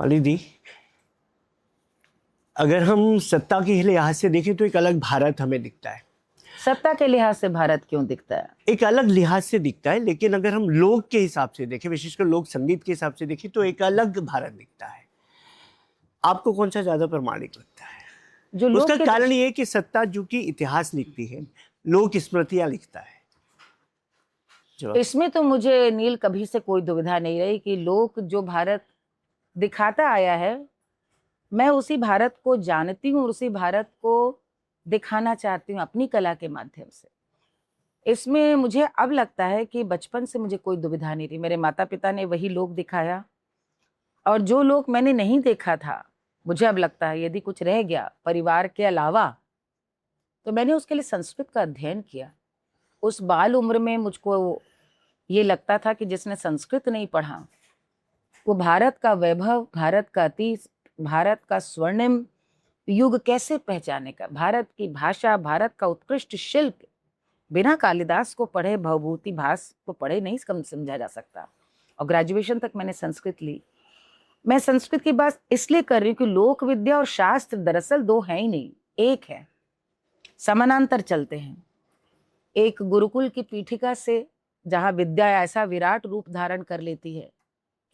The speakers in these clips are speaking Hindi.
माली दी, अगर हम सत्ता के लिहाज से देखें तो एक अलग भारत हमें दिखता है। सत्ता के लिहाज से भारत क्यों दिखता है? एक अलग लिहाज से दिखता है, लेकिन अगर हम लोक के हिसाब से देखें, विशेषकर लोक संगीत के हिसाब से देखें, तो एक अलग भारत दिखता है। आपको कौन सा ज्यादा प्रामाणिक लगता है? जो लोक उसका के कारण ये है कि सत्ता जो कि इतिहास लिखती है, लोक स्मृतियां लिखता है। इसमें तो मुझे नील कभी से कोई दुविधा नहीं रही कि लोक जो भारत दिखाता आया है, मैं उसी भारत को जानती हूँ और उसी भारत को दिखाना चाहती हूँ अपनी कला के माध्यम से। इसमें मुझे अब लगता है कि बचपन से मुझे कोई दुविधा नहीं थी। मेरे माता पिता ने वही लोक दिखाया, और जो लोक मैंने नहीं देखा था, मुझे अब लगता है यदि कुछ रह गया परिवार के अलावा, तो मैंने उसके लिए संस्कृत का अध्ययन किया। उस बाल उम्र में मुझको ये लगता था कि जिसने संस्कृत नहीं पढ़ा वो भारत का वैभव, भारत का अतीत, भारत का स्वर्णिम युग कैसे पहचानेगा, भारत की भाषा, भारत का उत्कृष्ट शिल्प बिना कालिदास को पढ़े, भवभूति भास को पढ़े नहीं समझा जा सकता। और ग्रेजुएशन तक मैंने संस्कृत ली। मैं संस्कृत की बात इसलिए कर रही हूँ कि लोक विद्या और शास्त्र दरअसल दो हैं ही नहीं, एक है, समानांतर चलते हैं। एक गुरुकुल की पीठिका से जहाँ विद्या ऐसा विराट रूप धारण कर लेती है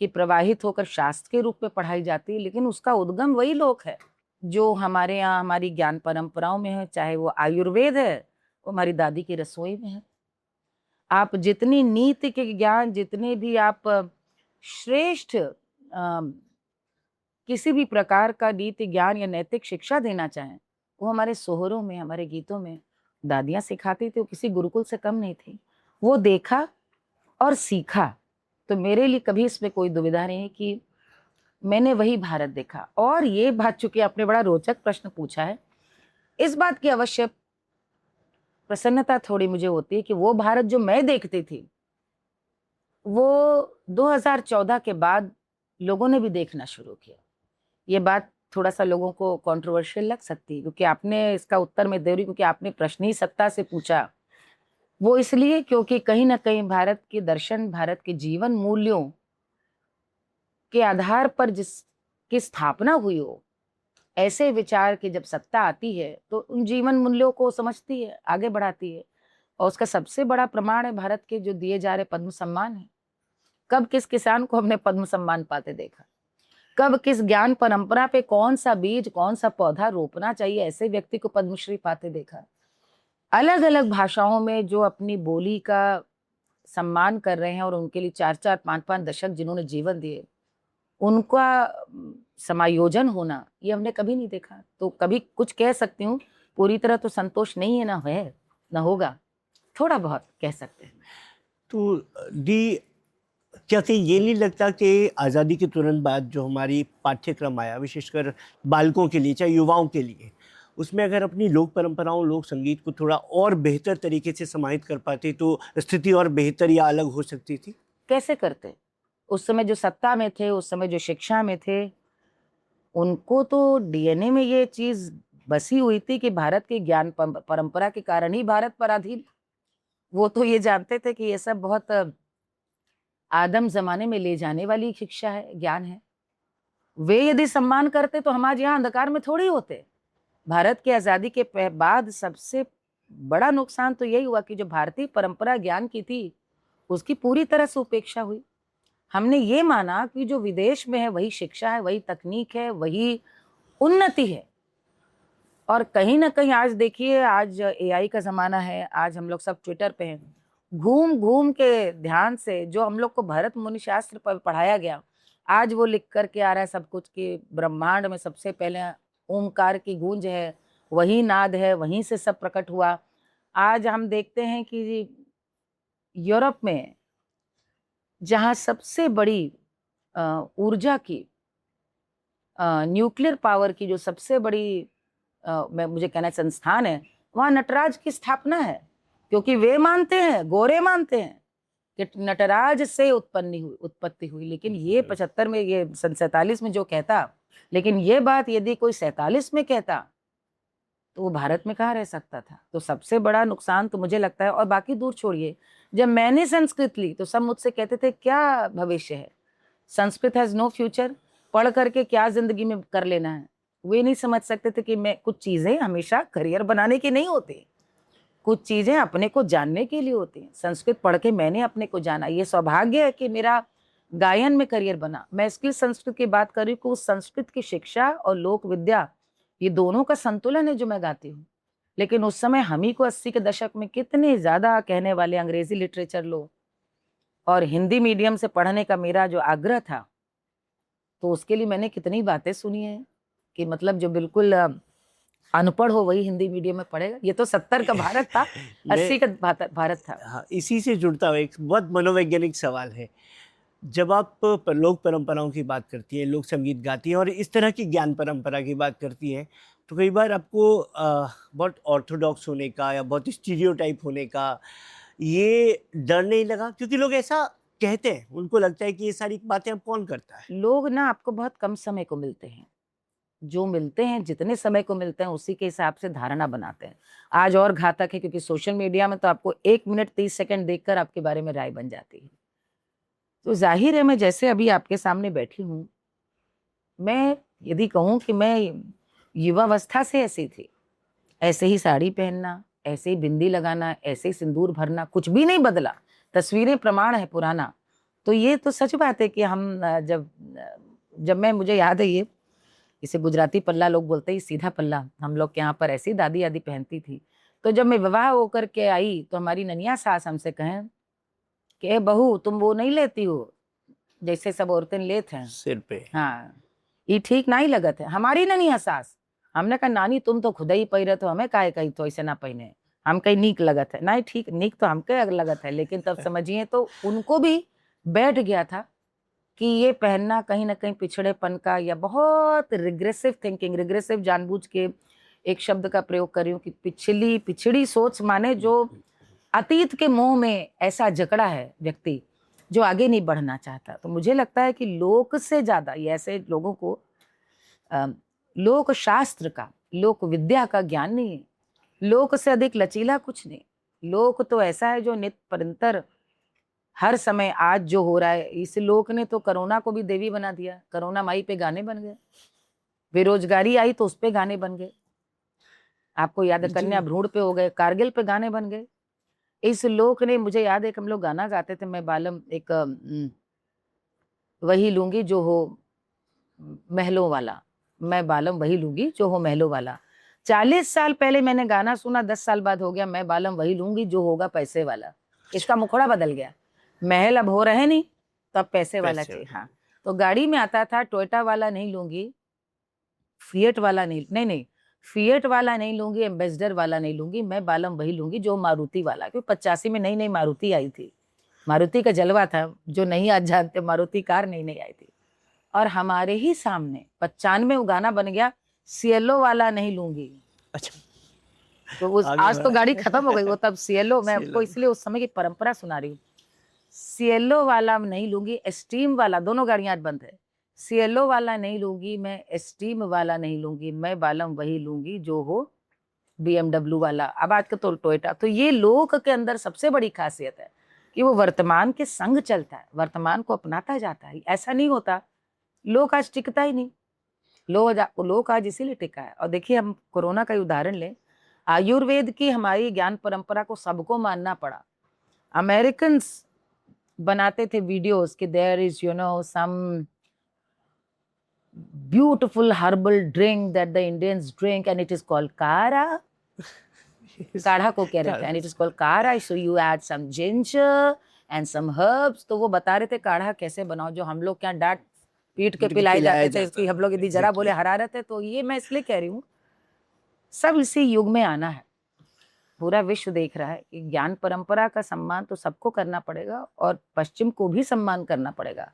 कि प्रवाहित होकर शास्त्र के रूप में पढ़ाई जाती है, लेकिन उसका उद्गम वही लोक है जो हमारे यहाँ हमारी ज्ञान परंपराओं में है। चाहे वो आयुर्वेद है, वो हमारी दादी की रसोई में है। आप जितनी नीति के ज्ञान, जितने भी आप श्रेष्ठ किसी भी प्रकार का नीति ज्ञान या नैतिक शिक्षा देना चाहें, वो हमारे सोहरों में, हमारे गीतों में दादियाँ सिखाती थी। वो किसी गुरुकुल से कम नहीं थी। वो देखा और सीखा। तो मेरे लिए कभी इसमें कोई दुविधा नहीं है कि मैंने वही भारत देखा। और ये बात, चूंकि आपने बड़ा रोचक प्रश्न पूछा है, इस बात की अवश्य प्रसन्नता थोड़ी मुझे होती है कि वो भारत जो मैं देखती थी वो 2014 के बाद लोगों ने भी देखना शुरू किया। ये बात थोड़ा सा लोगों को कंट्रोवर्शियल लग सकती है, क्योंकि आपने इसका उत्तर मैं दे रही हूँ क्योंकि आपने प्रश्न ही सत्ता से पूछा। वो इसलिए क्योंकि कहीं ना कहीं भारत के दर्शन, भारत के जीवन मूल्यों के आधार पर जिसकी स्थापना हुई हो, ऐसे विचार की जब सत्ता आती है तो उन जीवन मूल्यों को समझती है, आगे बढ़ाती है। और उसका सबसे बड़ा प्रमाण है भारत के जो दिए जा रहे पद्म सम्मान है। कब किस किसान को हमने पद्म सम्मान पाते देखा? कब किस ज्ञान परंपरा पे कौन सा बीज, कौन सा पौधा रोपना चाहिए, ऐसे व्यक्ति को पद्मश्री पाते देखा? अलग अलग भाषाओं में जो अपनी बोली का सम्मान कर रहे हैं और उनके लिए 4-4, 5-5 दशक जिन्होंने जीवन दिए, उनका समायोजन होना ये हमने कभी नहीं देखा। तो कभी कुछ कह सकती हूँ, पूरी तरह तो संतोष नहीं है, ना है ना होगा, थोड़ा बहुत कह सकते हैं। तो दी, क्या कहीं ये नहीं लगता कि आज़ादी के तुरंत बाद जो हमारी पाठ्यक्रम आया, विशेषकर बालकों के लिए, चाहे युवाओं के लिए, उसमें अगर अपनी लोक परंपराओं, लोक संगीत को थोड़ा और बेहतर तरीके से समाहित कर पाते तो स्थिति और बेहतर या अलग हो सकती थी? कैसे करते? उस समय जो सत्ता में थे, उस समय जो शिक्षा में थे, उनको तो डीएनए में ये चीज बसी हुई थी कि भारत की ज्ञान परंपरा के कारण ही भारत पराधीन। वो तो ये जानते थे कि ये सब बहुत आदम जमाने में ले जाने वाली शिक्षा है, ज्ञान है। वे यदि सम्मान करते तो हम आज यहाँ अंधकार में थोड़ी होते। भारत की आजादी के बाद सबसे बड़ा नुकसान तो यही हुआ कि जो भारतीय परंपरा ज्ञान की थी उसकी पूरी तरह से उपेक्षा हुई। हमने ये माना कि जो विदेश में है वही शिक्षा है, वही तकनीक है, वही उन्नति है। और कहीं ना कहीं आज देखिए, आज एआई का जमाना है, आज हम लोग सब ट्विटर पे हैं। घूम घूम के ध्यान से जो हम लोग को भरत मुनि शास्त्र पर पढ़ाया गया, आज वो लिख करके आ रहा है सब कुछ कि ब्रह्मांड में सबसे पहले ओमकार की गूंज है, वही नाद है, वहीं से सब प्रकट हुआ। आज हम देखते हैं कि यूरोप में जहाँ सबसे बड़ी ऊर्जा की, न्यूक्लियर पावर की जो सबसे बड़ी मैं मुझे कहना संस्थान है, वहाँ नटराज की स्थापना है। क्योंकि वे मानते हैं, गोरे मानते हैं कि नटराज से उत्पत्ति हुई। लेकिन ये 75 में, ये सन 47 में जो कहता, लेकिन ये बात यदि कोई 47 में कहता तो वो भारत में कहाँ रह सकता था? तो सबसे बड़ा नुकसान तो मुझे लगता है। और बाकी दूर छोड़िए, जब मैंने संस्कृत ली तो सब मुझसे कहते थे क्या भविष्य है, संस्कृत हैज नो फ्यूचर। पढ़ करके क्या जिंदगी में कर लेना है। वे नहीं समझ सकते थे कि मैं कुछ चीजें हमेशा करियर बनाने की नहीं होती, कुछ चीजें अपने को जानने के लिए होती हैं। संस्कृत पढ़ के मैंने अपने को जाना, ये सौभाग्य है कि मेरा गायन में करियर बना। मैं इसकी संस्कृत की बात कर रही हूँ कि उस संस्कृत की शिक्षा और लोक विद्या, ये दोनों का संतुलन है जो मैं गाती हूँ। लेकिन उस समय हम ही को 80 के दशक में कितने ज्यादा कहने वाले अंग्रेजी लिटरेचर लो, और हिंदी मीडियम से पढ़ने का मेरा जो आग्रह था, तो उसके लिए मैंने कितनी बातें सुनी है कि मतलब जो बिल्कुल अनपढ़ हो वही हिंदी मीडियम में पढ़ेगा। ये तो 70 का भारत था, 80 का भारत था। हाँ, इसी से जुड़ता हुआ एक बहुत मनोवैज्ञानिक सवाल है। जब आप लोक परंपराओं की बात करती हैं, लोक संगीत गाती हैं और इस तरह की ज्ञान परंपरा की बात करती हैं, तो कई बार आपको बहुत ऑर्थोडॉक्स होने का या बहुत स्टीरियोटाइप होने का ये डर नहीं लगा? क्योंकि लोग ऐसा कहते हैं, उनको लगता है कि ये सारी बातें अब कौन करता है। लोग ना आपको बहुत कम समय को मिलते हैं, जो मिलते हैं जितने समय को मिलते हैं उसी के हिसाब से धारणा बनाते हैं। आज और घातक है क्योंकि सोशल मीडिया में तो आपको 1 मिनट 30 सेकंड देखकर आपके बारे में राय बन जाती है। तो जाहिर है मैं जैसे अभी आपके सामने बैठी हूँ, मैं यदि कहूँ कि मैं युवावस्था से ऐसी थी, ऐसे ही साड़ी पहनना, ऐसे ही बिंदी लगाना, ऐसे ही सिंदूर भरना, कुछ भी नहीं बदला। तस्वीरें प्रमाण है पुराना। तो ये तो सच बात है कि हम जब मैं, मुझे याद है ये, इसे गुजराती पल्ला लोग बोलते हैं, सीधा पल्ला हम लोग के यहाँ पर ऐसी दादी आदि पहनती थी। तो जब मैं विवाह होकर के आई तो हमारी ननिया सास हमसे कहें कि ए बहू तुम वो नहीं लेती हो जैसे सब औरतें लेते हैं सिर पे। हाँ, ये ठीक नहीं लगत है। हमारी ननिया सास, हमने कहा नानी तुम तो खुद ही पहिरे तो हमें काहे कही तो ऐसे ना पहने, हम कहीं नीक लगत है। नहीं ठीक नीक तो हमके लगत है, लेकिन तब समझिए तो उनको भी बैठ गया था कि ये पहनना कहीं ना कहीं पिछड़ेपन का, या बहुत रिग्रेसिव थिंकिंग, रिग्रेसिव जानबूझ के एक शब्द का प्रयोग कर रही हूँ कि पिछड़ी सोच, माने जो अतीत के मोह में ऐसा जकड़ा है व्यक्ति जो आगे नहीं बढ़ना चाहता। तो मुझे लगता है कि लोक से ज्यादा ये ऐसे लोगों को लोक शास्त्र का, लोक विद्या का ज्ञान नहीं है। लोक से अधिक लचीला कुछ नहीं। लोक तो ऐसा है जो नित्य निरंतर हर समय आज जो हो रहा है। इस लोक ने तो कोरोना को भी देवी बना दिया। कोरोना माई पे गाने बन गए, बेरोजगारी आई तो उस पे गाने बन गए, आपको याद है कन्या भ्रूण पे हो गए, कारगिल पे गाने बन गए। इस लोक ने, मुझे याद है कि हम लोग गाना गाते थे, मैं बालम एक वही लूंगी जो हो महलों वाला, मैं बालम वही लूंगी जो हो महलों वाला। 40 साल पहले मैंने गाना सुना, 10 साल बाद हो गया मैं बालम वही लूंगी जो होगा पैसे वाला। इसका मुखड़ा बदल गया, महल अब हो रहे नहीं तो अब पैसे वाला चाहिए। हाँ, तो गाड़ी में आता था टोयोटा वाला नहीं लूंगी, फिएट वाला नहीं, फिएट वाला नहीं लूंगी, एम्बेसडर वाला नहीं लूंगी, मैं बालम वही लूंगी जो मारुति वाला। क्योंकि 85 में नई नई मारुति आई थी, मारुति का जलवा था, जो नहीं आज जानते, मारुति कार नई आई थी। और हमारे ही सामने 95 में गाना बन गया, सिएलो वाला नहीं लूंगी। अच्छा, तो उस आज तो गाड़ी खत्म हो गई, वो तब सिएलो, मैं आपको इसलिए उस समय की परंपरा सुना रही हूँ। सिएलो वाला नहीं लूंगी, एस्टीम वाला, दोनों गाड़ियां आज बंद है। सिएलो वाला नहीं लूंगी, मैं एस्टीम वाला नहीं लूंगी, मैं बालम वही लूंगी जो हो BMW वाला। अब आज का तो टोयोटा। तो ये लोक के अंदर सबसे बड़ी खासियत है कि वो वर्तमान के संग चलता है, वर्तमान को अपनाता जाता है। ऐसा नहीं होता, लोक आज टिकता ही नहीं। लोक आज इसीलिए टिका है। और देखिए हम कोरोना का उदाहरण लें, आयुर्वेद की हमारी ज्ञान परंपरा को सबको मानना पड़ा। अमेरिकन बनाते थे वीडियोस कि there is some beautiful herbal drink that the Indians drink and it is called kadha. काढ़ा को कह रहे थे, and it is called kadha, so you add some ginger and some herbs. तो वो बता रहे थे काढ़ा कैसे बनाओ, जो हम लोग क्या डांट पीट के पिलाए जाते थे, इसकी हम लोग यदि जरा बोले हरारत है। तो ये मैं इसलिए कह रही हूँ, सब इसी युग में आना है। पूरा विश्व देख रहा है कि ज्ञान परंपरा का सम्मान तो सबको करना पड़ेगा और पश्चिम को भी सम्मान करना पड़ेगा।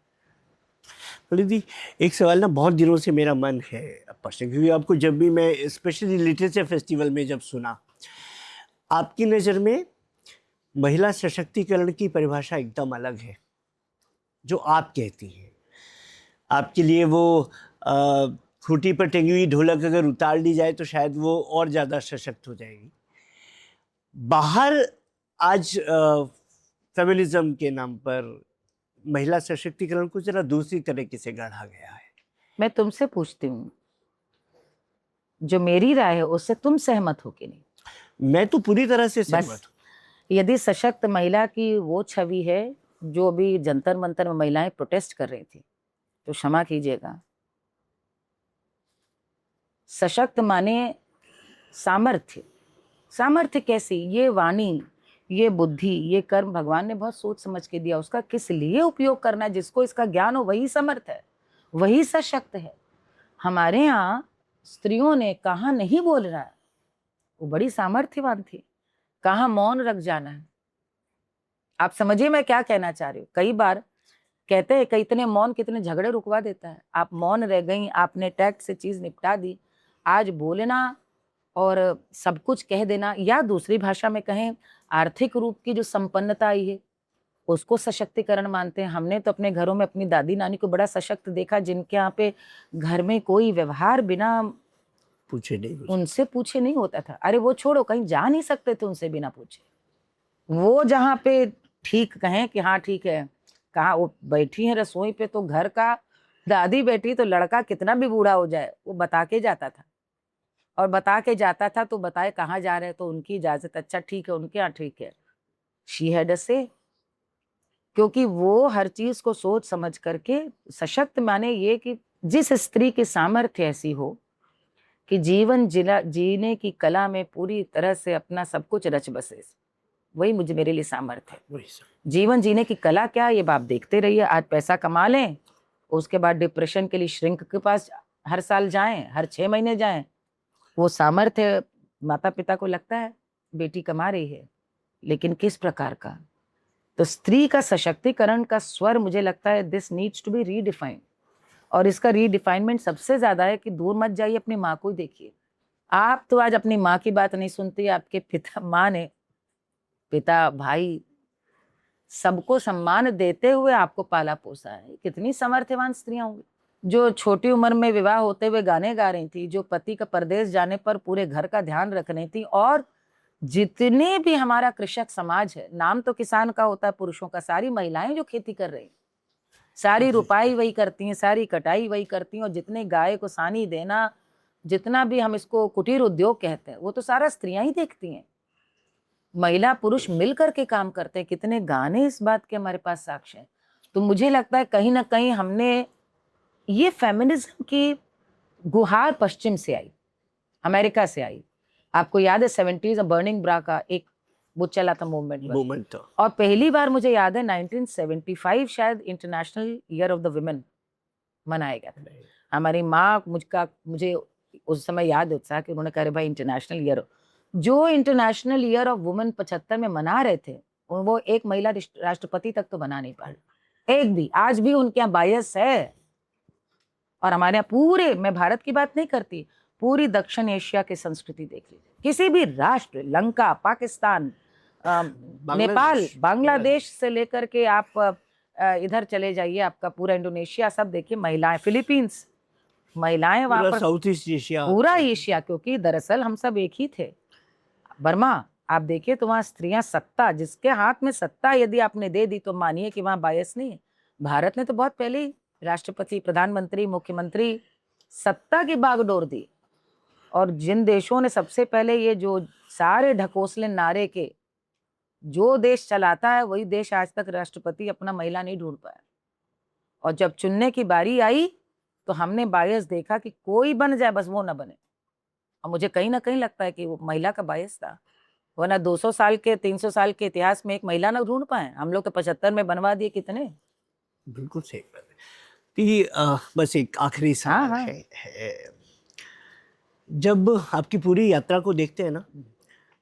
पंडित जी, एक सवाल ना बहुत दिनों से मेरा मन है पश्चिम, क्योंकि आपको जब भी मैं स्पेशली लिटरेचर फेस्टिवल में जब सुना, आपकी नज़र में महिला सशक्तिकरण की परिभाषा एकदम अलग है जो आप कहती हैं। आपके लिए वो खूंटी पर टंगी हुई ढोलक अगर उतार ली जाए तो शायद वो और ज़्यादा सशक्त हो जाएगी। बाहर आज फेमिनिज्म के नाम पर महिला सशक्तिकरण को जरा दूसरी तरीके से गढ़ा गया है। मैं तुमसे पूछती हूँ, जो मेरी राय है उससे तुम सहमत हो कि नहीं? मैं तो पूरी तरह से बस सहमत हूँ। यदि सशक्त महिला की वो छवि है जो अभी जंतर मंतर में महिलाएं प्रोटेस्ट कर रही थी, तो क्षमा कीजिएगा, सशक्त माने सामर्थ्य। सामर्थ्य कैसी? ये वाणी, ये बुद्धि, ये कर्म भगवान ने बहुत सोच समझ के दिया। उसका किस लिए उपयोग करना है, जिसको इसका ज्ञान हो वही समर्थ है, वही सशक्त है। हमारे यहाँ स्त्रियों ने कहा नहीं बोल रहा है, वो बड़ी सामर्थ्यवान थी। कहा मौन रख जाना है। आप समझिए मैं क्या कहना चाह रही हूँ। कई बार कहते हैं कि इतने मौन कितने झगड़े रुकवा देता है। आप मौन रह गई, आपने टैक्ट से चीज निपटा दी। आज बोलना और सब कुछ कह देना, या दूसरी भाषा में कहें आर्थिक रूप की जो संपन्नता आई है उसको सशक्तिकरण मानते हैं। हमने तो अपने घरों में अपनी दादी नानी को बड़ा सशक्त देखा, जिनके यहाँ पे घर में कोई व्यवहार बिना उनसे पूछे नहीं होता था। अरे वो छोड़ो, कहीं जा नहीं सकते थे उनसे बिना पूछे। वो जहाँ पे ठीक कहें कि हाँ ठीक है, कहाँ वो बैठी है रसोई पे, तो घर का दादी बैठी तो लड़का कितना भी बूढ़ा हो जाए वो बता के जाता था। और बता के जाता था तो बताए कहाँ जा रहे हैं, तो उनकी इजाजत, अच्छा ठीक है उनके यहाँ ठीक है। शी हैड अ से, क्योंकि वो हर चीज को सोच समझ करके सशक्त माने ये कि जिस स्त्री की सामर्थ्य ऐसी हो कि जीवन जीने की कला में पूरी तरह से अपना सब कुछ रच बसे, वही मुझे मेरे लिए सामर्थ्य है। जीवन जीने की कला क्या है, ये आप देखते रहिए। आज पैसा कमा लें, उसके बाद डिप्रेशन के लिए श्रिंक के पास हर साल जाएं, हर 6 महीने जाएं, वो सामर्थ्य माता पिता को लगता है बेटी कमा रही है, लेकिन किस प्रकार का? तो स्त्री का सशक्तिकरण का स्वर मुझे लगता है this needs to be redefined. और इसका रीडिफाइनमेंट सबसे ज्यादा है कि दूर मत जाइए, अपनी माँ को ही देखिए। आप तो आज अपनी माँ की बात नहीं सुनती, आपके पिता माँ ने, पिता भाई सबको सम्मान देते हुए आपको पाला पोसा है। कितनी समर्थवान स्त्रियां होंगी जो छोटी उम्र में विवाह होते हुए गाने गा रही थी, जो पति का परदेश जाने पर पूरे घर का ध्यान रख रही थी। और जितने भी हमारा कृषक समाज है, नाम तो किसान का होता है पुरुषों का, सारी महिलाएं जो खेती कर रही, सारी रुपाई वही करती हैं, सारी कटाई वही करती हैं। और जितने गाय को सानी देना, जितना भी हम इसको कुटीर उद्योग कहते हैं, वो तो सारा स्त्रियां ही देखती हैं। महिला पुरुष मिल करके काम करते हैं। कितने गाने इस बात के हमारे पास साक्ष्य हैं। तो मुझे लगता है कहीं ना कहीं हमने ये फेमिनिज्म की गुहार पश्चिम से आई, अमेरिका से आई। आपको याद है 70s बर्निंग ब्रा का एक वो चला था मूवमेंट। और पहली बार मुझे याद है 1975 शायद international year of the women मनाया गया था। हमारी माँ मुझे उस समय याद है उत्साह कि उन्होंने कहा भाई इंटरनेशनल ईयर, जो इंटरनेशनल ईयर ऑफ वुमेन 75 में मना रहे थे, वो एक महिला राष्ट्रपति तक तो बना नहीं पाए, एक भी। आज भी उनके यहाँ बायस है। और हमारे यहाँ पूरे, मैं भारत की बात नहीं करती, पूरी दक्षिण एशिया की संस्कृति देख लीजिए। किसी भी राष्ट्र, लंका, पाकिस्तान, नेपाल, बांग्लादेश से लेकर के आप इधर चले जाइए, आपका पूरा इंडोनेशिया सब देखिए, महिलाएं, फिलीपींस, महिलाएं वहां पर, साउथ ईस्ट एशिया, पूरा एशिया, क्योंकि दरअसल हम सब एक ही थे। बर्मा आप देखिए तो वहां स्त्रियां, सत्ता, जिसके हाथ में सत्ता यदि आपने दे दी तो मानिए कि वहां बायस नहीं है। भारत ने तो बहुत पहले ही राष्ट्रपति, प्रधानमंत्री, मुख्यमंत्री, सत्ता की बागडोर दी। और जिन देशों ने सबसे पहले ये जो सारे ढकोसले नारे के जो देश चलाता है, वही देश आज तक राष्ट्रपति अपना महिला नहीं ढूंढ पाया। और जब चुनने की बारी आई तो हमने बायस देखा कि कोई बन जाए बस वो ना बने। और मुझे कहीं ना कहीं लगता है कि वो महिला का बायस था, वरना 200 साल के 300 साल के इतिहास में एक महिला ना ढूंढ पाए। हम लोग तो 75 में बनवा दिए कितने। बिल्कुल सही बात है। बस एक आखिरी सवाल है। जब आपकी पूरी यात्रा को देखते हैं ना,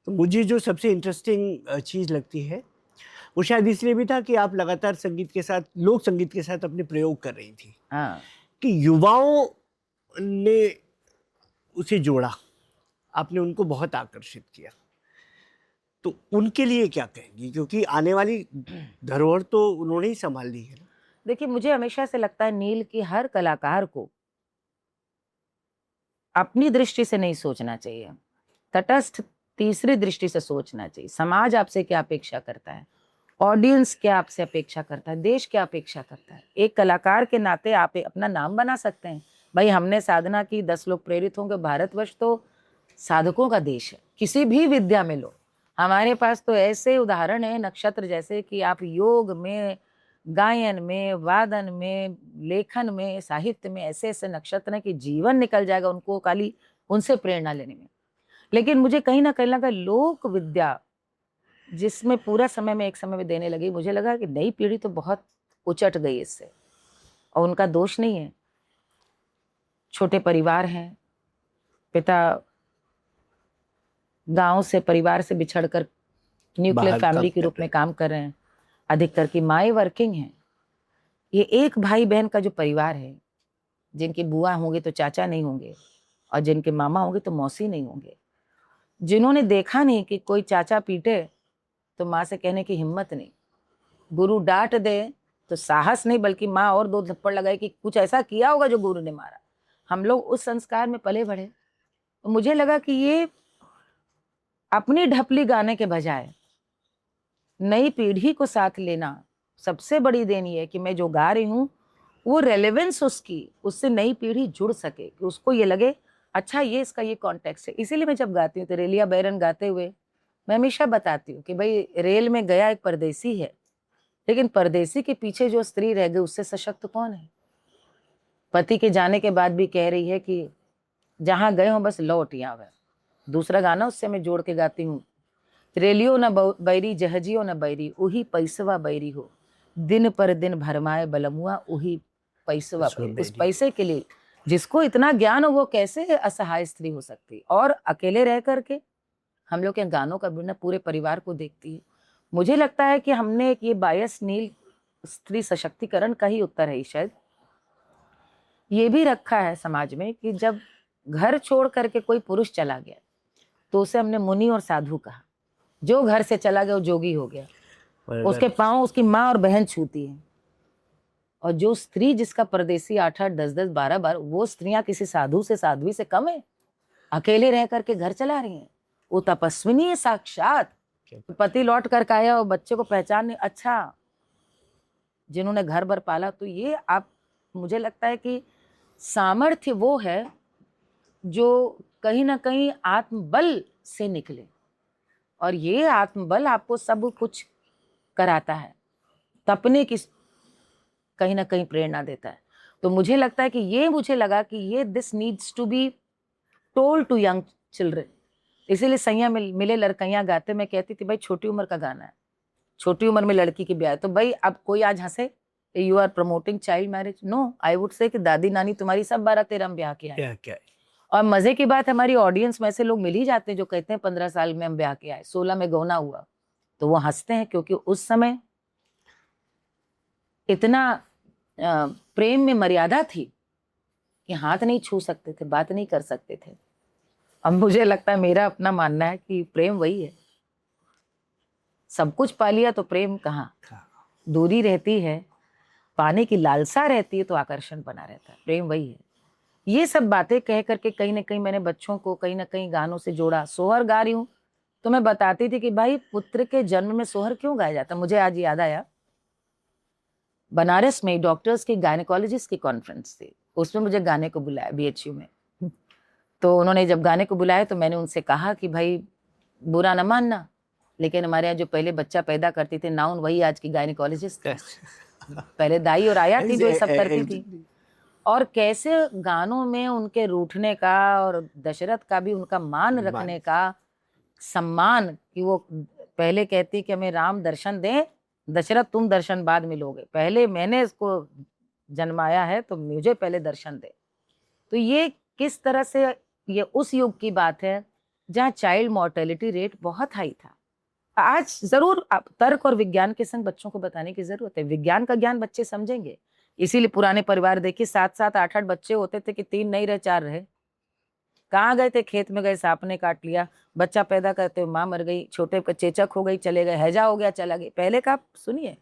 तो मुझे जो सबसे इंटरेस्टिंग चीज़ लगती है वो शायद इसलिए भी था कि आप लगातार संगीत के साथ, लोक संगीत के साथ अपने प्रयोग कर रही थी। कि युवाओं ने उसे जोड़ा, आपने उनको बहुत आकर्षित किया। तो उनके लिए क्या कहेंगी, क्योंकि आने वाली धरोहर तो उन्होंने ही संभाल ली है। देखिए, मुझे हमेशा से लगता है नील की हर कलाकार को अपनी दृष्टि से नहीं सोचना चाहिए, तटस्थ तीसरी दृष्टि से सोचना चाहिए। समाज आपसे क्या अपेक्षा करता है, ऑडियंस क्या आपसे अपेक्षा करता है, देश क्या अपेक्षा करता है। एक कलाकार के नाते आप अपना नाम बना सकते हैं, भाई हमने साधना की, 10 लोग प्रेरित होंगे। भारतवर्ष तो साधकों का देश है, किसी भी विद्या में लो। हमारे पास तो ऐसे उदाहरण है नक्षत्र जैसे कि आप योग में, गायन में, वादन में, लेखन में, साहित्य में ऐसे ऐसे नक्षत्र हैं कि जीवन निकल जाएगा उनको खाली उनसे प्रेरणा लेने में। लेकिन मुझे कहीं ना कहीं लगा लोक विद्या जिसमें पूरा समय में एक समय में देने लगी, मुझे लगा कि नई पीढ़ी तो बहुत उचट गई इससे, और उनका दोष नहीं है। छोटे परिवार हैं, पिता गांव से, परिवार से बिछड़कर न्यूक्लियर बाहर फैमिली काम के कर रूप रहे में काम कर रहे हैं। अधिकतर की माएँ वर्किंग हैं। ये एक भाई बहन का जो परिवार है, जिनकी बुआ होंगे तो चाचा नहीं होंगे, और जिनके मामा होंगे तो मौसी नहीं होंगे, जिन्होंने देखा नहीं कि कोई चाचा पीटे तो माँ से कहने की हिम्मत नहीं, गुरु डांट दे तो साहस नहीं, बल्कि माँ और 2 थप्पड़ लगाए कि कुछ ऐसा किया होगा जो गुरु ने मारा। हम लोग उस संस्कार में पले बढ़े। तो मुझे लगा कि ये अपनी ढपली गाने के बजाय नई पीढ़ी को साथ लेना सबसे बड़ी देन ये है कि मैं जो गा रही हूँ वो रेलेवेंस उसकी, उससे नई पीढ़ी जुड़ सके, कि उसको ये लगे अच्छा ये इसका ये कॉन्टेक्स्ट है। इसीलिए मैं जब गाती हूँ तो रेलिया बैरन गाते हुए मैं हमेशा बताती हूँ कि भाई रेल में गया एक परदेसी है, लेकिन परदेसी के पीछे जो स्त्री रह गई उससे सशक्त कौन है। पति के जाने के बाद भी कह रही है कि जहां गए हो बस लौट आवे। दूसरा गाना उससे मैं जोड़ के गाती हूँ, रेलियो न बैरी जहजियो न बैरी, उही पैसवा बैरी हो, दिन पर दिन भरमाए बलमुआ, उही पैसवा बैरी। उस पैसे के लिए जिसको इतना ज्ञान हो वो कैसे असहाय स्त्री हो सकती, और अकेले रह करके हम लोग के गानों का बिना पूरे परिवार को देखती है। मुझे लगता है कि हमने एक ये बायस नील स्त्री सशक्तिकरण का ही उत्तर है शायद, ये भी रखा है समाज में कि जब घर छोड़ करके कोई पुरुष चला गया तो उसे हमने मुनि और साधु कहा। जो घर से चला गया वो जोगी हो गया, उसके पांव उसकी माँ और बहन छूती है। और जो स्त्री जिसका परदेसी 8-8, 10-10, 12 बार, वो स्त्रियां किसी साधु से, साध्वी से कम है? अकेले रह करके घर चला रही हैं। वो तपस्विनी है साक्षात। पति लौट कर आया और बच्चे को पहचान नहीं, अच्छा जिन्होंने घर भर पाला। तो ये आप, मुझे लगता है कि सामर्थ्य वो है जो कहीं ना कहीं आत्मबल से निकले, और ये आत्मबल आपको सब कुछ कराता है, तपने की कहीं ना कहीं प्रेरणा देता है। तो मुझे लगता है कि ये, मुझे लगा कि ये this needs to be told to young children. इसीलिए सैया मिले लड़कैयां गाते, मैं कहती थी भाई छोटी उम्र का गाना है, छोटी उम्र में लड़की की ब्याह। तो भाई अब कोई आज हंसे you are promoting child marriage, no, I would say कि दादी नानी तुम्हारी सब 12-13 में ब्याह किया है। क्या और मजे की बात, हमारी ऑडियंस में ऐसे लोग मिल ही जाते हैं जो कहते हैं 15 साल में हम ब्याह किया है, 16 में गौना हुआ। तो वो हंसते हैं क्योंकि उस समय इतना प्रेम में मर्यादा थी कि हाथ नहीं छू सकते थे, बात नहीं कर सकते थे। अब मुझे लगता है, मेरा अपना मानना है कि प्रेम वही है। सब कुछ पा लिया तो प्रेम कहाँ, दूरी रहती है, पाने की लालसा रहती है तो आकर्षण बना रहता है, प्रेम वही है। ये सब बातें कह करके कहीं ना कहीं मैंने बच्चों को कहीं ना कहीं गानों से जोड़ा। सोहर गा रही हूँ तो मैं बताती थी कि भाई पुत्र के जन्म में सोहर क्यों गाया जाता। मुझे आज याद आया, बनारस में डॉक्टर्स की गायनेकोलॉजिस्ट की कॉन्फ्रेंस थी, उसमें मुझे गाने को बुलाया BHU में। तो उन्होंने जब गाने को बुलाया तो मैंने उनसे कहा कि भाई बुरा न मानना, लेकिन हमारे यहाँ जो पहले बच्चा पैदा करती थी नाउन, वही आज की गायनेकोलॉजिस्ट थी। पहले दाई और आया थी जो ये सब करती थी। और कैसे गानों में उनके रूठने का और दशरथ का भी उनका मान रखने का सम्मान, कि वो पहले कहती कि हमें राम दर्शन दें, दशरथ तुम दर्शन बाद मिलोगे, पहले मैंने इसको जन्माया है तो मुझे पहले दर्शन दे। तो ये किस तरह से, ये उस युग की बात है जहाँ चाइल्ड मॉर्टेलिटी रेट बहुत हाई था। आज जरूर तर्क और विज्ञान के संग बच्चों को बताने की जरूरत है। विज्ञान का ज्ञान बच्चे समझेंगे। इसीलिए पुराने परिवार देखिए 7-7, 8-8 बच्चे होते थे कि 3 नहीं रहे, 4 रहे। कहाँ गए थे, खेत में गए, सांप ने काट लिया, बच्चा पैदा करते हुए माँ मर गई, छोटे का चेचक हो गई, चले गए, हैजा हो गया, चला गया। पहले का सुनिए,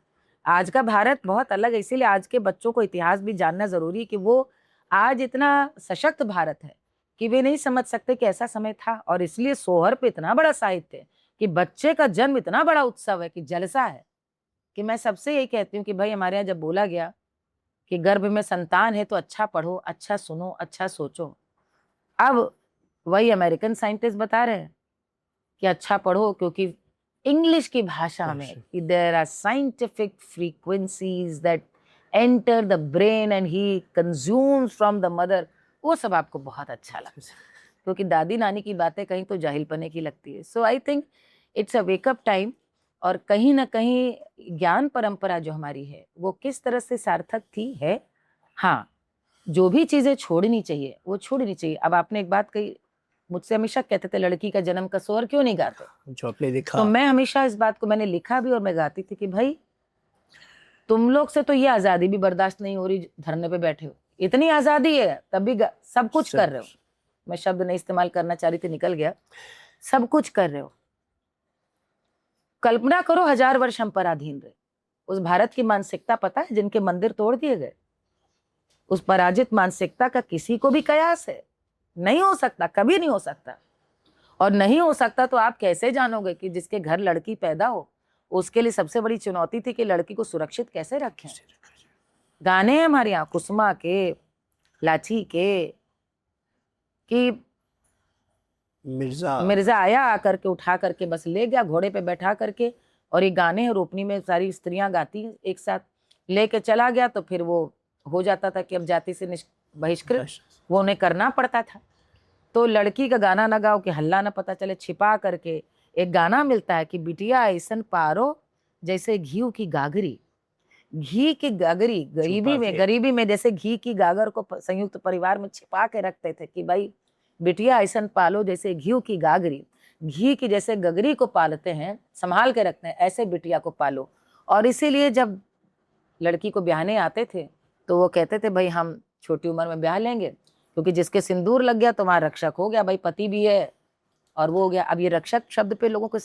आज का भारत बहुत अलग है। इसीलिए आज के बच्चों को इतिहास भी जानना जरूरी है कि वो आज इतना सशक्त भारत है कि वे नहीं समझ सकते कि ऐसा समय था। और इसलिए सोहर पे इतना बड़ा साहित्य है कि बच्चे का जन्म इतना बड़ा उत्सव है कि जलसा है। कि मैं सबसे यही कहती हूँ कि भाई हमारे यहाँ जब बोला गया कि गर्भ में संतान है तो अच्छा पढ़ो, अच्छा सुनो, अच्छा सोचो। अब वही अमेरिकन साइंटिस्ट बता रहे हैं कि अच्छा पढ़ो, क्योंकि इंग्लिश की भाषा में there are scientific frequencies that enter the brain and he consumes from the mother. वो सब आपको बहुत अच्छा लगता है, क्योंकि दादी नानी की बातें कहीं तो जाहिलपने की लगती है। So I think it's a wake up time. और कहीं ना कहीं ज्ञान परंपरा जो हमारी है वो किस तरह से सार्थक थी है। हाँ, जो भी चीजें छोड़नी चाहिए वो छोड़नी चाहिए। अब आपने एक बात कही, मुझसे हमेशा कहते थे लड़की का जन्म का सोहर क्यों नहीं गाते, जो आपने देखा। तो मैं हमेशा इस बात को मैंने लिखा भी और मैं गाती थी कि भाई तुम लोग से तो ये आजादी भी बर्दाश्त नहीं हो रही, धरने पे बैठे हो, इतनी आजादी है तब भी सब कुछ कर रहे हो। मैं शब्द नहीं इस्तेमाल करना चाह रही थी, निकल गया। सब कुछ कर रहे हो। कल्पना करो 1000 वर्ष हम पराधीन रहे। उस भारत की मानसिकता पता है, जिनके मंदिर तोड़ दिए गए, उस पराजित मानसिकता का किसी को भी कयास है? नहीं हो सकता, कभी नहीं हो सकता। और नहीं हो सकता तो आप कैसे जानोगे कि जिसके घर लड़की पैदा हो उसके लिए सबसे बड़ी चुनौती थी कि लड़की को सुरक्षित कैसे रखें। गाने हैं हमारे यहाँ कुसुमा के, लाची के, कि मिर्जा आया आकर के उठा करके बस ले गया घोड़े पे बैठा करके। और ये गाने हैं रोपनी में सारी स्त्रियां गाती एक साथ, लेके चला गया तो फिर वो हो जाता था कि अब जाति से बहिष्कृत वो उन्हें करना पड़ता था। तो लड़की का गाना ना गाओ कि हल्ला ना पता चले, छिपा करके एक गाना मिलता है कि बिटिया ऐसन पारो जैसे घी की गागरी। घी की गागरी गरीबी में जैसे घी की गागर को संयुक्त परिवार में छिपा के रखते थे कि भाई बिटिया ऐसन पालो जैसे घी की गागरी, घी की जैसे गगरी को पालते हैं, संभाल के रखते हैं, ऐसे बिटिया को पालो। और इसीलिए जब लड़की को ब्याहने आते थे तो वो कहते थे भाई हम छोटी उम्र में ब्याह लेंगे, क्योंकि जिसके सिंदूर लग गया तो वहां रक्षक हो गया, भाई पति भी है और वो हो गया। अब ये रक्षक शब्द पे लोगों को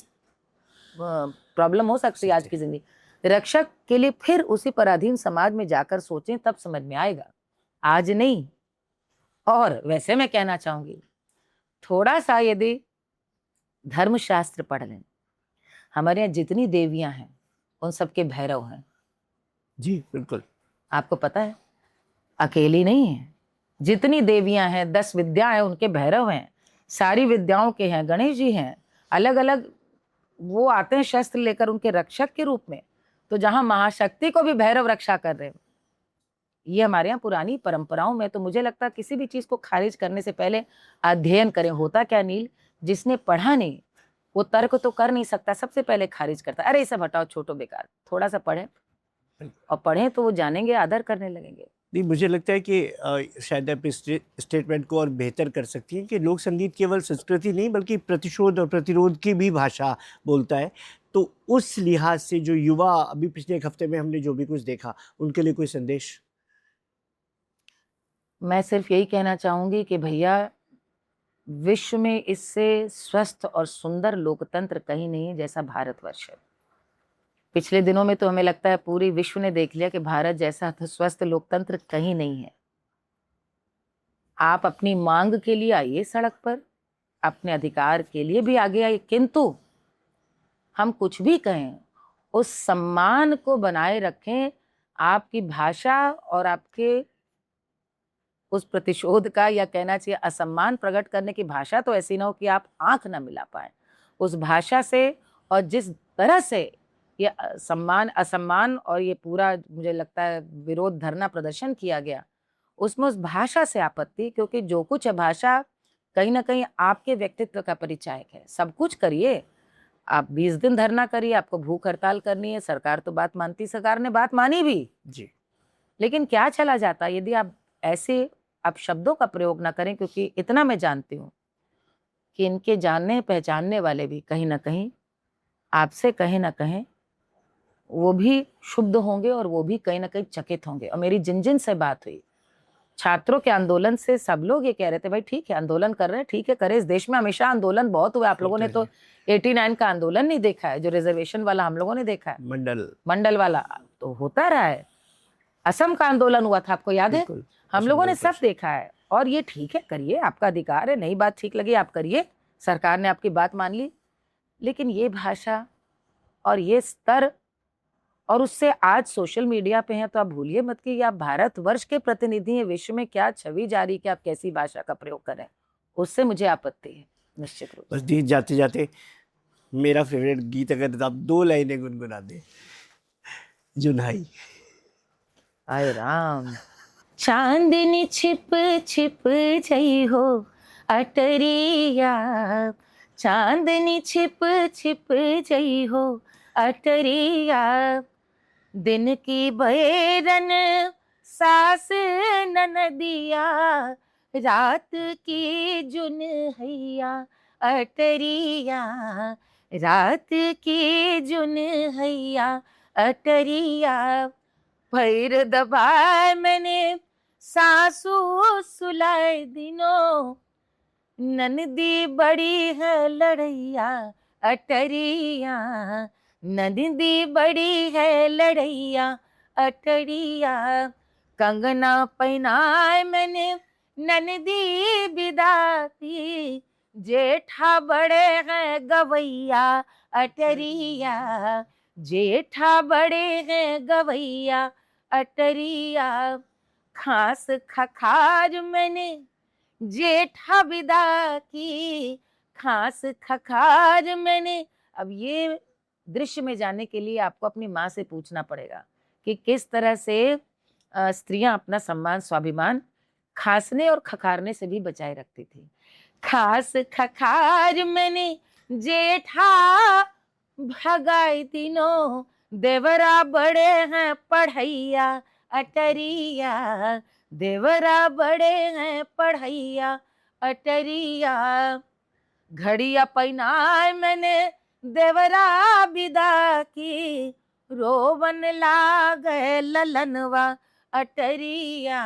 प्रॉब्लम हो सकती है आज की जिंदगी। रक्षक के लिए फिर उसी पराधीन समाज में जाकर सोचें, तब समझ में आएगा, आज नहीं। और वैसे मैं कहना चाहूंगी थोड़ा सा यदि धर्मशास्त्र पढ़ लें, हमारे यहाँ जितनी देवियां हैं उन सबके भैरव हैं। जी बिल्कुल, आपको पता है, अकेली नहीं है, जितनी देवियां हैं 10 विद्या हैं उनके भैरव हैं, सारी विद्याओं के हैं, गणेश जी हैं, अलग अलग वो आते हैं शस्त्र लेकर उनके रक्षक के रूप में। तो जहां महाशक्ति को भी भैरव रक्षा कर रहे हैं, ये हमारे यहाँ पुरानी परंपराओं में। तो मुझे लगता है किसी भी चीज को खारिज करने से पहले अध्ययन करें। होता क्या नील, जिसने पढ़ा नहीं वो तर्क तो कर नहीं सकता, सबसे पहले खारिज करता, अरे ये सब हटाओ छोटो बेकार। थोड़ा सा पढ़ें, और पढ़ें तो वो जानेंगे, आदर करने लगेंगे। नहीं, मुझे लगता है कि शायद आप इस स्टेटमेंट को और बेहतर कर सकती हैं कि लोक संगीत केवल संस्कृति नहीं बल्कि प्रतिशोध और प्रतिरोध की भी भाषा बोलता है। तो उस लिहाज से जो युवा, अभी पिछले एक हफ्ते में हमने जो भी कुछ देखा, उनके लिए कोई संदेश? मैं सिर्फ यही कहना चाहूंगी कि भैया विश्व में इससे स्वस्थ और सुंदर लोकतंत्र कहीं नहीं है जैसा भारतवर्ष है। पिछले दिनों में तो हमें लगता है पूरी विश्व ने देख लिया कि भारत जैसा स्वस्थ लोकतंत्र कहीं नहीं है। आप अपनी मांग के लिए आइए सड़क पर, अपने अधिकार के लिए भी आगे आइए, किंतु हम कुछ भी कहें उस सम्मान को बनाए रखें। आपकी भाषा और आपके उस प्रतिशोध का, या कहना चाहिए असम्मान प्रकट करने की भाषा तो ऐसी ना हो कि आप आंख ना मिला पाए उस भाषा से। और जिस तरह से ये सम्मान असम्मान और ये पूरा मुझे लगता है विरोध धरना प्रदर्शन किया गया, उसमें उस भाषा से आपत्ति, क्योंकि जो कुछ है भाषा कहीं ना कहीं आपके व्यक्तित्व का परिचायक है। सब कुछ करिए, आप 20 दिन धरना करिए, आपको भूख हड़ताल करनी है, सरकार तो बात मानती, सरकार ने बात मानी भी जी, लेकिन क्या चला जाता यदि आप ऐसे आप शब्दों का प्रयोग ना करें। क्योंकि इतना मैं जानती हूँ कि इनके जानने पहचानने वाले भी कहीं ना कहीं आपसे कहीं ना कहीं वो भी शुद्ध होंगे और वो भी कहीं ना कहीं चकित होंगे। और मेरी जिन जिन से बात हुई छात्रों के आंदोलन से, सब लोग ये कह रहे थे भाई ठीक है आंदोलन कर रहे हैं, ठीक है करें। इस देश में हमेशा आंदोलन बहुत हुए, आप लोगों ने तो 89 का आंदोलन नहीं देखा है, जो रिजर्वेशन वाला हम लोगों ने देखा है, मंडल वाला तो होता रहा है। असम का आंदोलन हुआ था, आपको याद है, हम लोगों ने सब देखा है। और ये ठीक है, करिए, आपका अधिकार है, नई बात ठीक लगी आप करिए, सरकार ने आपकी बात मान ली। लेकिन ये भाषा और ये स्तर और उससे आज सोशल मीडिया पे हैं तो आप भूलिए मत कि आप भारतवर्ष के प्रतिनिधि हैं, विश्व में क्या छवि जा रही कि आप कैसी भाषा का प्रयोग करें, उससे मुझे आपत्ति है निश्चित रूप बस से। दी जाते जाते मेरा फेवरेट गीत अगर आप 2 लाइनें गुनगुना दें। जुन्हाई। हाय राम। चांदनी छिप छिप जई हो अटरिया, चांदनी छिप छिप जई हो अटरिया, दिन की बैरन सास ननदिया, रात की जुन हैया अटरिया, रात की जुन हैया अटरिया, भैर दबाए मैंने सासू सुलाए दिनों, ननदी बड़ी है लड़ैया अटरिया, ननदी बड़ी है लड़ैया अटरिया, कंगना पहनाए मैंने ननदी बिदाती, जेठा बड़े हैं गवैया अटरिया, जेठा बड़े हैं गवैया अटरिया, खास खखार मैंने जेठा विदा की, खास खखार मैंने। अब ये दृश्य में जाने के लिए आपको अपनी माँ से पूछना पड़ेगा कि किस तरह से स्त्रियां अपना सम्मान स्वाभिमान खांसने और खखारने से भी बचाए रखती थी। खास खखार मैंने जेठा भगाई तीनों, देवरा बड़े हैं पढ़ैया अटरिया, देवरा बड़े हैं पढ़ैया अटरिया, घड़िया पहनाए मैंने देवरा विदा की, रोवन लागे ललनवा अटरिया,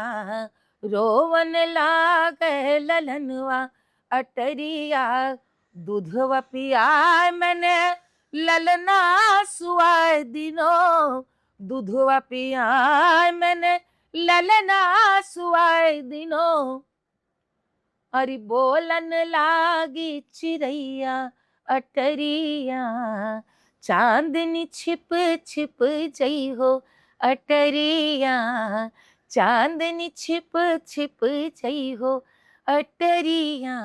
रोवन लागे ललनवा अटरिया, दूधवा पियाए मैंने ललना सुआए दिनों, दूधवा पियाए मैंने ललना सुआए दिनों, अरे बोलन लागी चिड़ैया अटरिया, चांदनी छिप छिप जई हो अटरिया, चांदनी छिप छिप जई हो अटरिया।